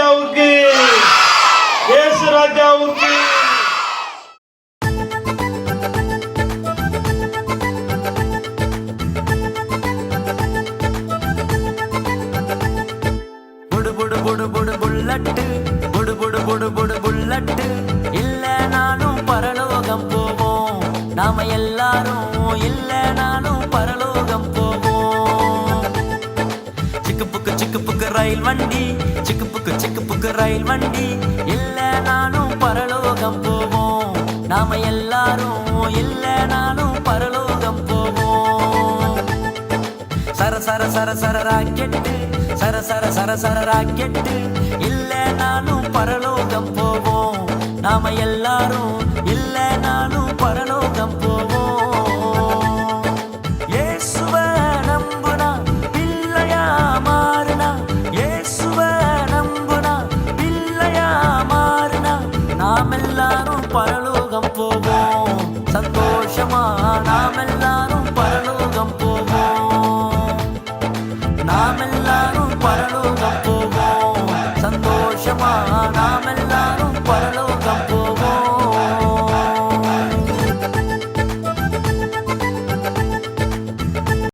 ராஜாவுக்கு, இயேசு ராஜாவுக்கு. புடு புடு புடு புடு புல்லட்டு, புடு புடு புடு புடு புல்லட்டு, இல்லனாலும் பரலோகம் போவோம். நாம எல்லாரும் இல்லனாலும் பரலோகம் போவோம். சிக்கு புக்கு ரயில் வண்டி, சிக்கு புக்கு ரயில் வண்டி, இல்லனாலும் பரலோகம் போவோம். நாம எல்லாரும் இல்லனாலும் பரலோகம் போவோம். சர சர சர சர ராக்கெட்டு, சர சர சர சர ராக்கெட்டு, இல்லனாலும் பரலோகம் போவோம். நாம எல்லாரும் இல்லனாலும் பரலோகம் போவோம். இயேசுவை நம்புனா பிள்ளையா மாறுனா, இயேசுவை நம்புனா பிள்ளையா மாறுனா, நாம் எல்லாரும் பரலோகம் போவோம். சந்தோஷமா நாம் எல்லாரும் பரலோகம் போவோம். நாம் எல்லாரும் பரலோகம் போவோம்.